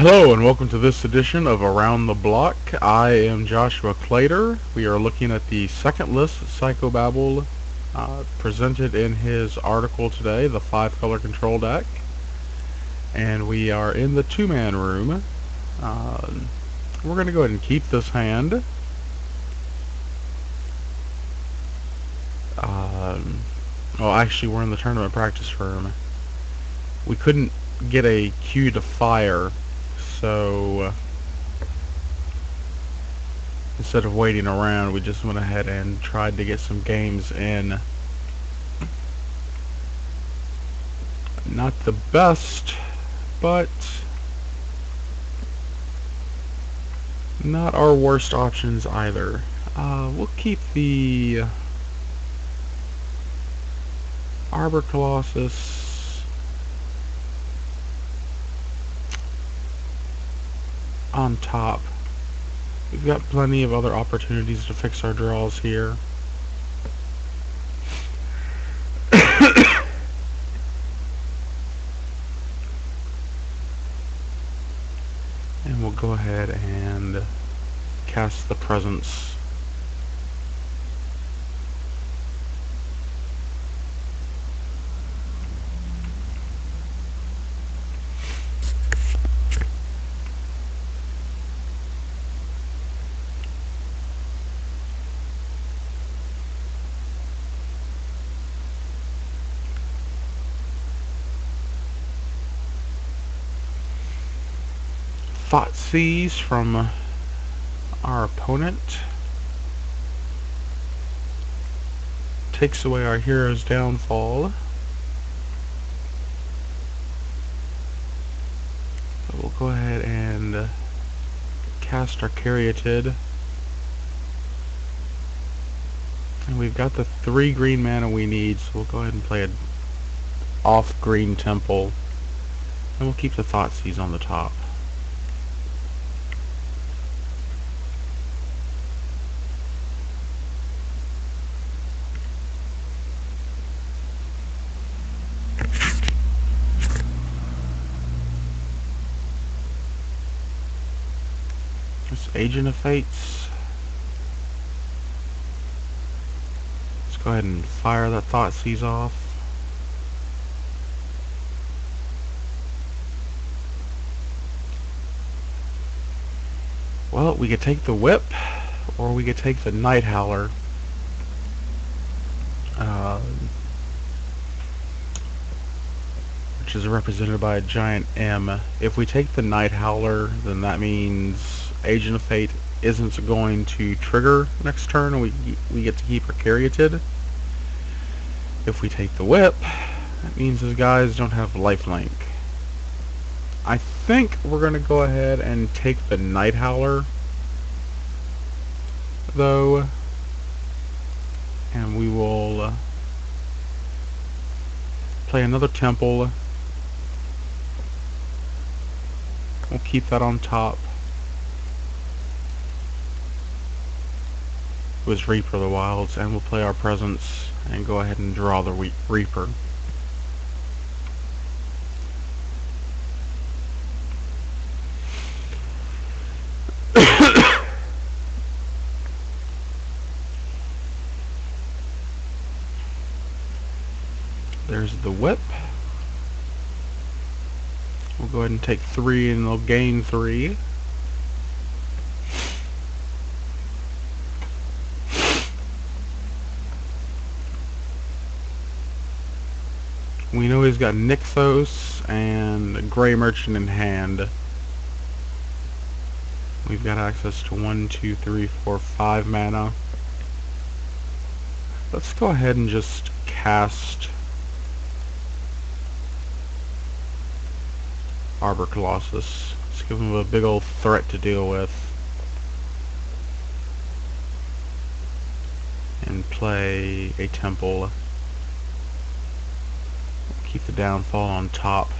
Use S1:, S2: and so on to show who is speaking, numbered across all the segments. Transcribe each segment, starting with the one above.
S1: Hello and welcome to this edition of Around the Block. I am Joshua Clater. We are looking at the second list that Psychobabble presented in his article today, the 5-color control deck. And we are in the 2-man room. We're going to go ahead and keep this hand. Well, actually, we're in the tournament practice room. We couldn't get a cue to fire, so instead of waiting around, we just went ahead and tried to get some games in. Not the best, but not our worst options either. We'll keep the Arbor Colossus on top. We've got plenty of other opportunities to fix our draws here. And we'll go ahead and cast the Presence. Thoughtseize from our opponent takes away our hero's downfall. So we'll go ahead and cast our Caryatid. And we've got the 3 green mana we need, so we'll go ahead and play an off-green temple. And we'll keep the Thoughtseize on the top. Agent of Fates. Let's go ahead and fire that Thoughtseize off. Well, we could take the Whip, or we could take the Night Howler. Which is represented by a giant M. If we take the Night Howler, then that means Agent of Fate isn't going to trigger next turn, and we get to keep our Caryatid. If we take the Whip, that means those guys don't have lifelink. I think we're going to go ahead and take the Night Howler, though, and we will play another Temple. We'll keep that on top. Was Reaper of the Wilds, and we'll play our Presence and go ahead and draw the Reaper. There's the Whip. We'll go ahead and take 3 and they'll gain 3. We know he's got Nykthos and Grey Merchant in hand. We've got access to 1, 2, 3, 4, 5 mana. Let's go ahead and just cast Arbor Colossus. Let's give him a big old threat to deal with. And play a Temple. Keep the downfall on top.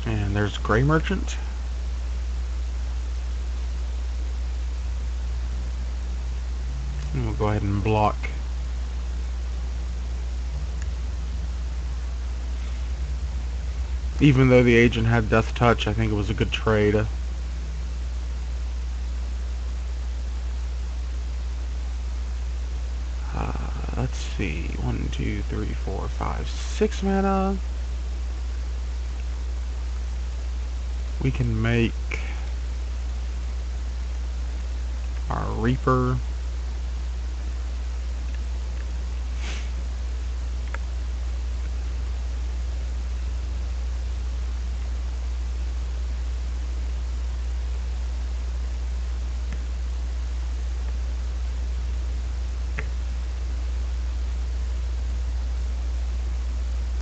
S1: And there's Gray Merchant. And we'll go ahead and block. Even though the agent had Death Touch, I think it was a good trade. Let's see. 1, 2, 3, 4, 5, 6 mana. We can make our Reaper.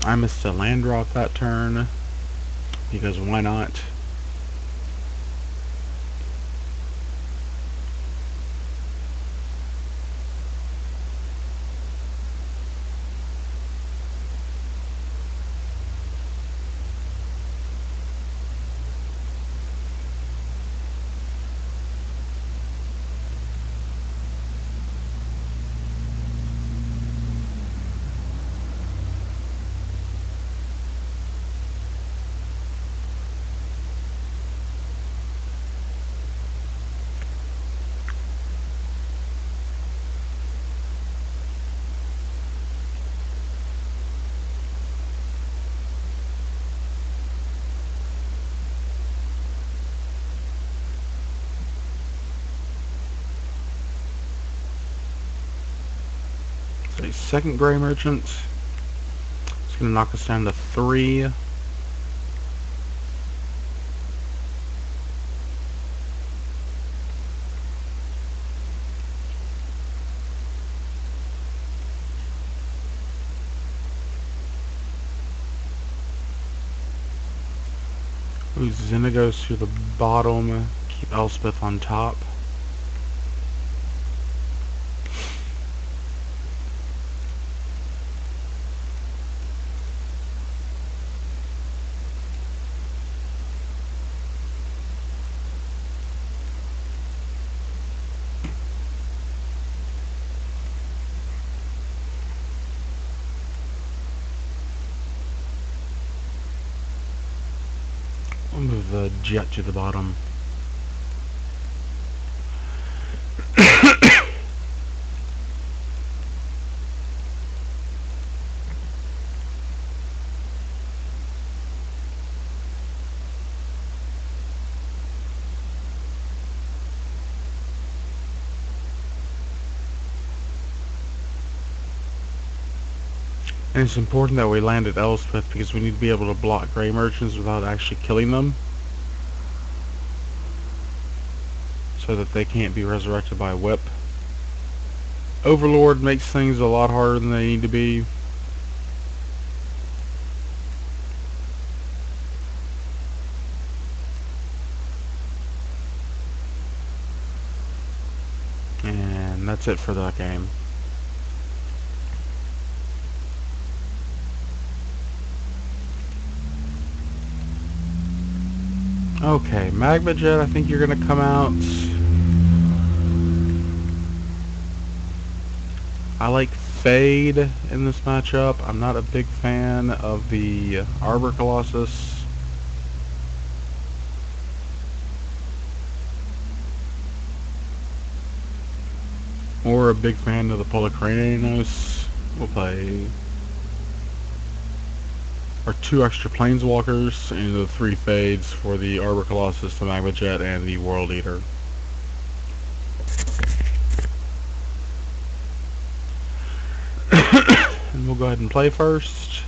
S1: I missed a land drop that turn, because why not? A second Gray Merchant. It's going to knock us down to 3. Move Xenagos to the bottom. Keep Elspeth on top. We'll move the Jet to the bottom. And it's important that we land at Elspeth because we need to be able to block Gray Merchants without actually killing them, so that they can't be resurrected by a whip. Overlord makes things a lot harder than they need to be. And that's it for that game. Okay, Magma Jet, I think you're gonna come out. I like Fade in this matchup. I'm not a big fan of the Arbor Colossus. Or a big fan of the Polycranos. We'll play our 2 extra Planeswalkers and the 3 Fades for the Arbor Colossus, the Magma Jet, and the World Eater. And we'll go ahead and play first.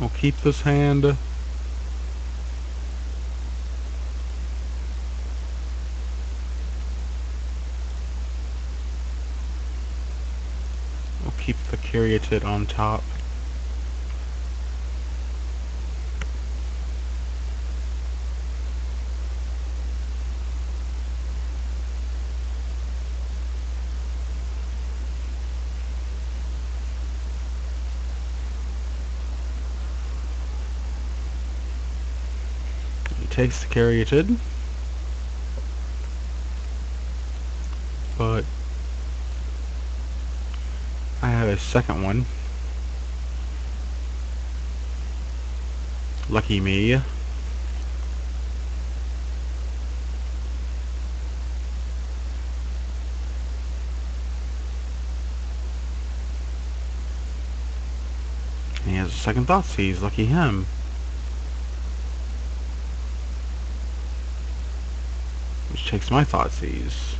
S1: We'll keep this hand. We'll keep the Caryatid on top. takes the Caryatid, but I have a second one. Lucky me. And he has a second Thoughtseize. Lucky him. Which takes my Thoughtseize.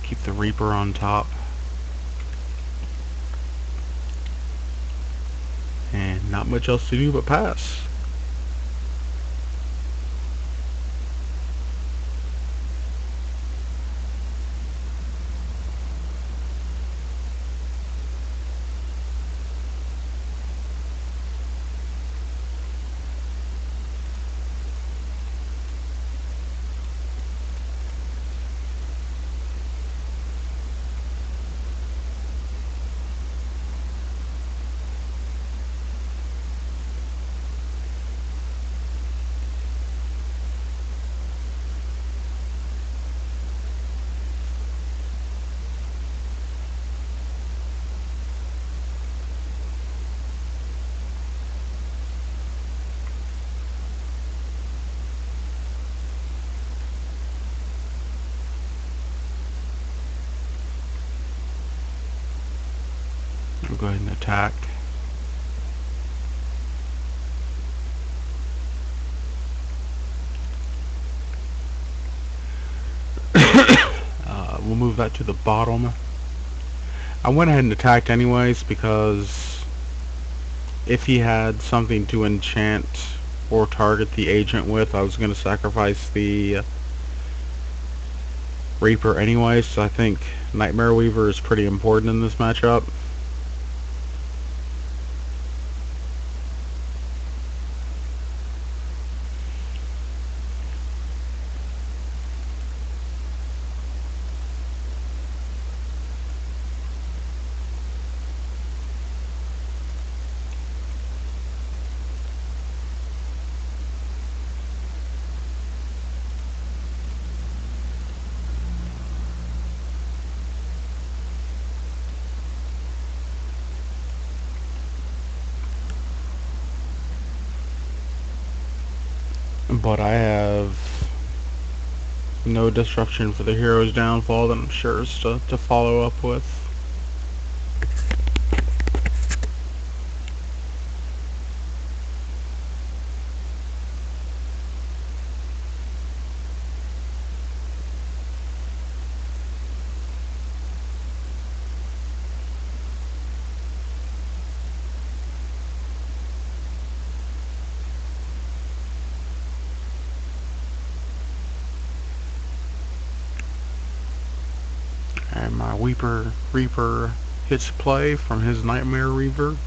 S1: Keep the Reaper on top. And not much else to do but pass. We'll go ahead and attack. We'll move that to the bottom. I went ahead and attacked anyways because if he had something to enchant or target the agent with, I was going to sacrifice the Reaper anyways, so I think Nightmare Weaver is pretty important in this matchup. But I have no disruption for the hero's downfall that I'm sure is to follow up with. And my Reaper hits play from his Nightmare Reaver.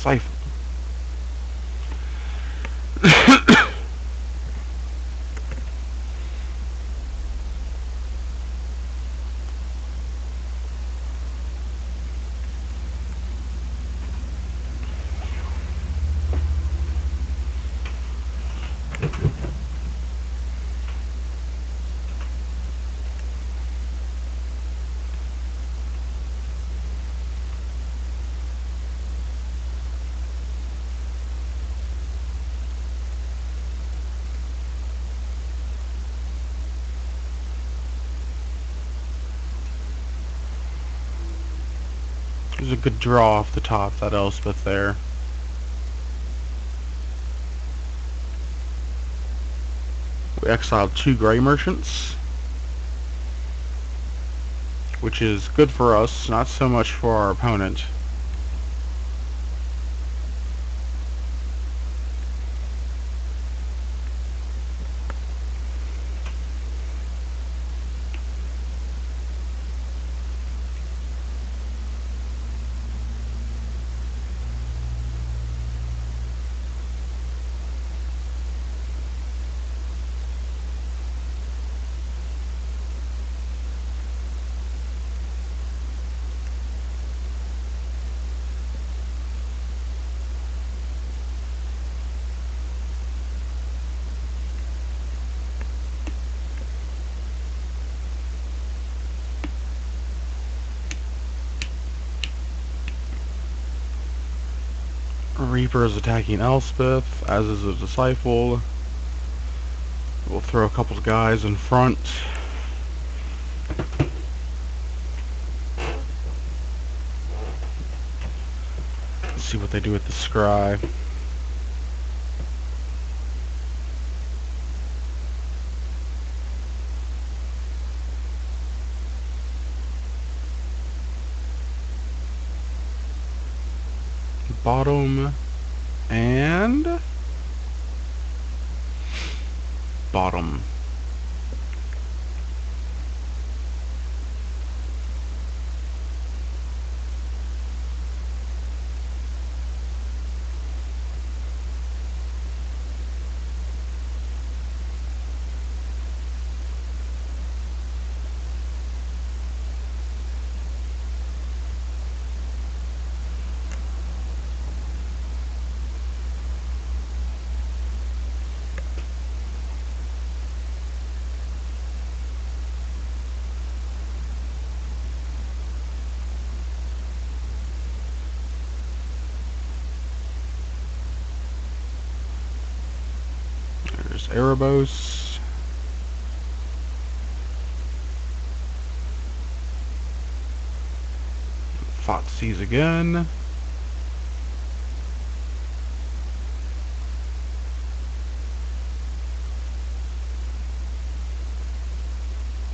S1: Siphon. There's a good draw off the top, that Elspeth there. We exiled 2 Gray Merchants, which is good for us, not so much for our opponent. Reaper is attacking Elspeth, as is a Disciple. We'll throw a couple of guys in front. Let's see what they do with the Scry. Bottom and bottom. There's Erebos. Thoughtseize again.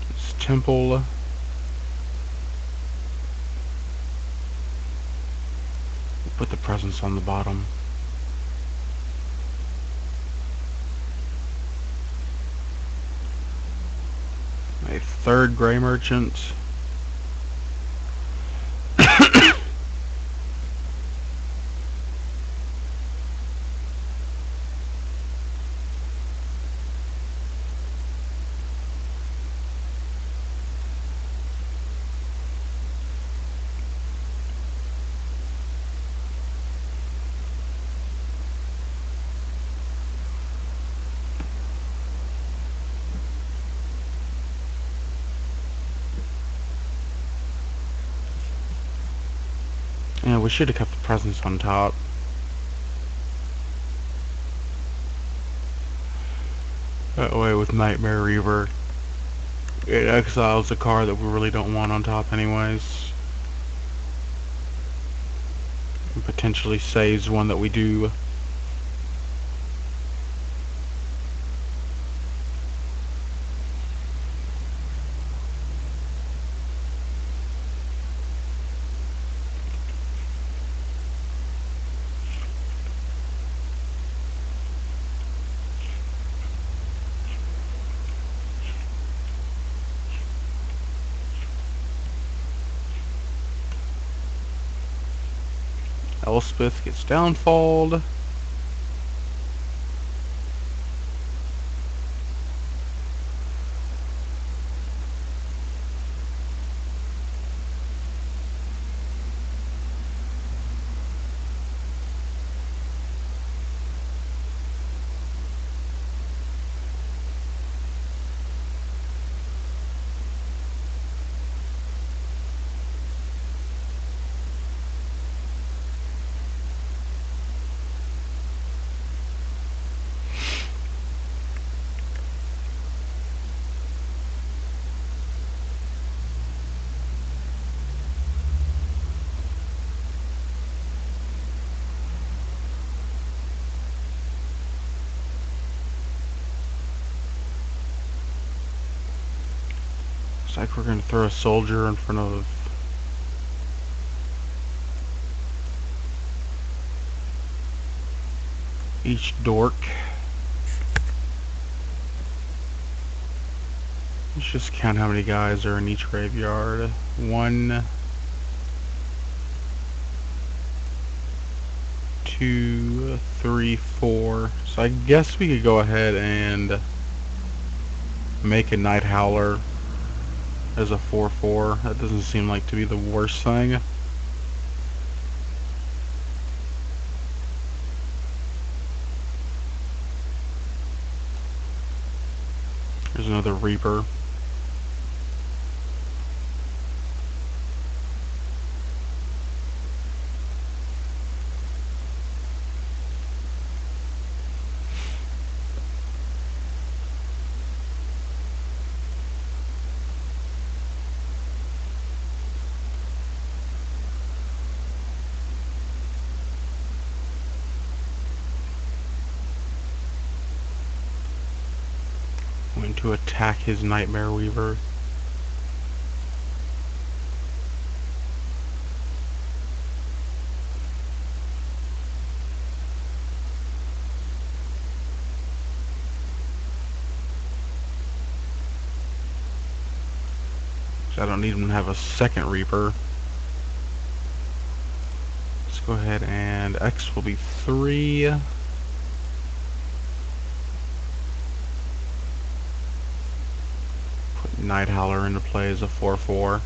S1: There's Temple. Put the presence on the bottom. A 3rd Gray Merchant. Yeah, we should have kept the presence on top. That way with Nightmare Reaver, it exiles a card that we really don't want on top anyways. And potentially saves one that we do. Elspeth gets downfalled. Looks like we're going to throw a soldier in front of each dork. Let's just count how many guys are in each graveyard. 1, 2, 3, 4. So I guess we could go ahead and make a Night Howler as a 4/4. That doesn't seem like to be the worst thing. There's another Reaper. Going to attack his Nightmare Weaver. I don't need him to have a second Reaper. Let's go ahead and X will be 3. Put Night Howler into play as a 4/4.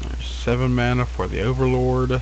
S1: There's 7 mana for the Overlord.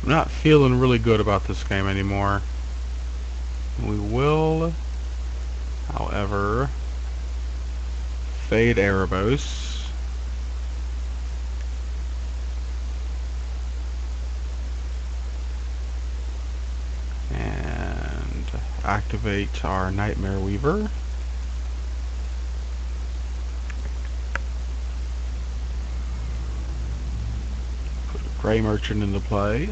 S1: I'm not feeling really good about this game anymore. We will, however, fade Erebos. And activate our Nightmare Weaver. Put a Grey Merchant into play.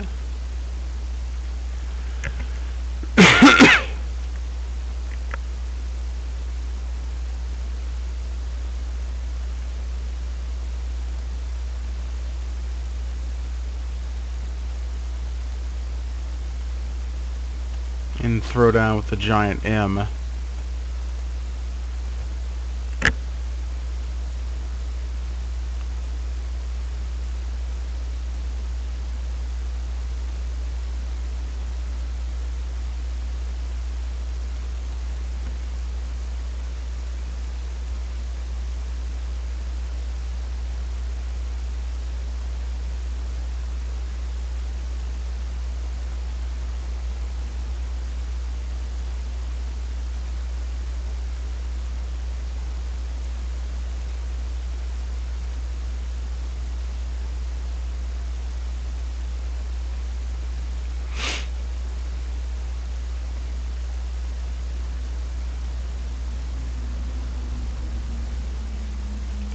S1: And throw down with the giant M.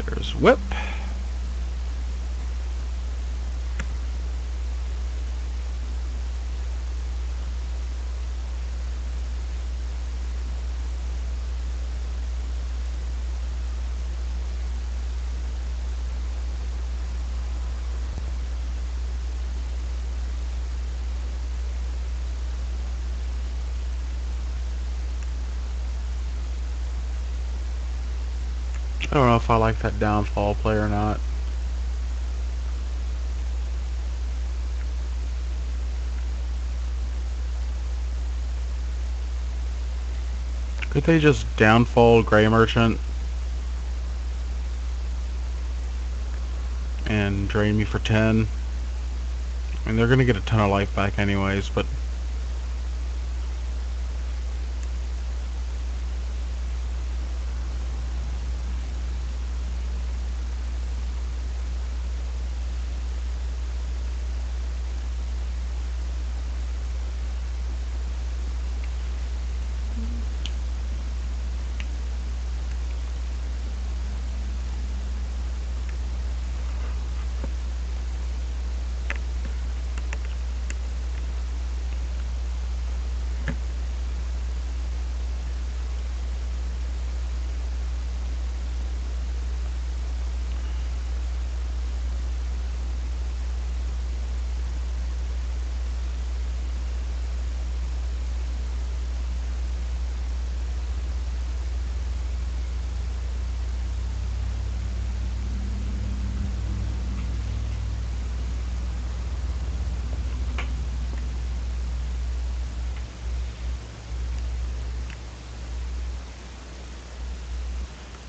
S1: There's Whip. I don't know if I like that downfall play or not. Could they just downfall Grey Merchant and drain me for 10? I mean, they're gonna get a ton of life back anyways, but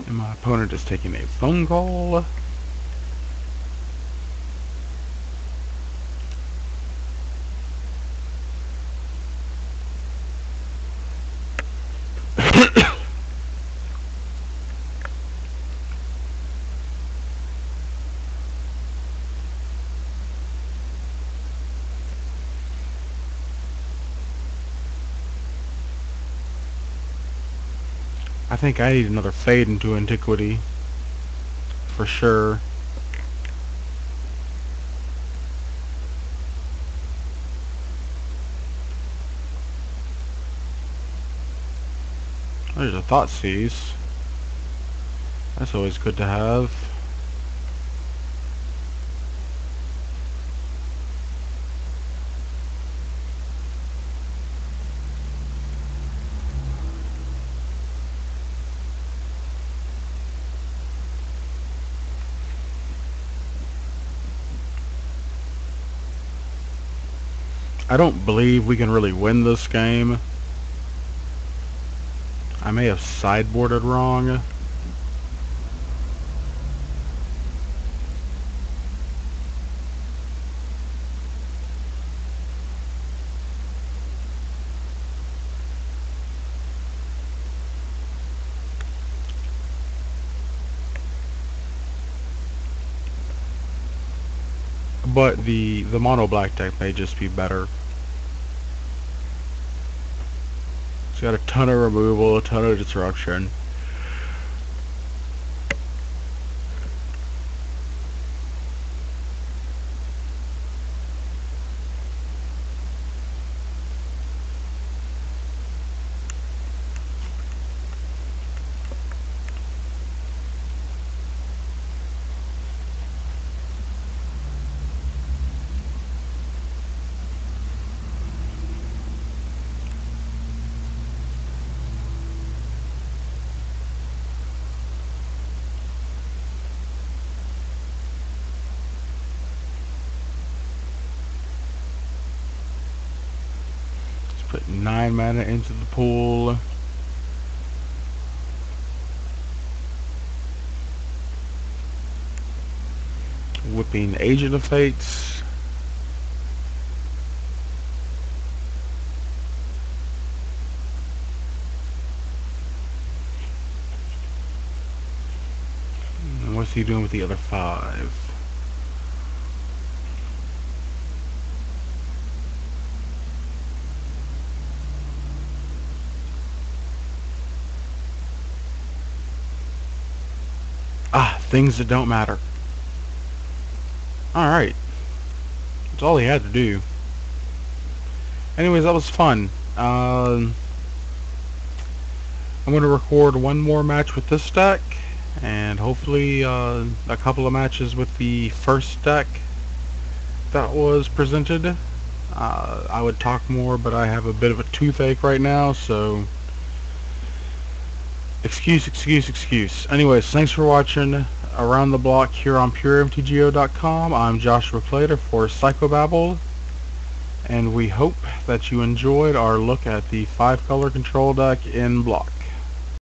S1: and my opponent is taking a phone call. I think I need another fade into Antiquity, for sure. There's a Thoughtseize. That's always good to have. I don't believe we can really win this game. I may have sideboarded wrong. But the mono black deck may just be better. It's got a ton of removal, a ton of disruption. Put 9 mana into the pool. Whipping Agent of Fates. And what's he doing with the other 5? Ah, things that don't matter. Alright. That's all he had to do. Anyways, that was fun. I'm going to record one more match with this deck, and hopefully a couple of matches with the first deck that was presented. I would talk more, but I have a bit of a toothache right now, so Excuse. Anyways, thanks for watching Around the Block here on PureMTGO.com. I'm Joshua Plater for Psychobabble, and we hope that you enjoyed our look at the 5-color control deck in block.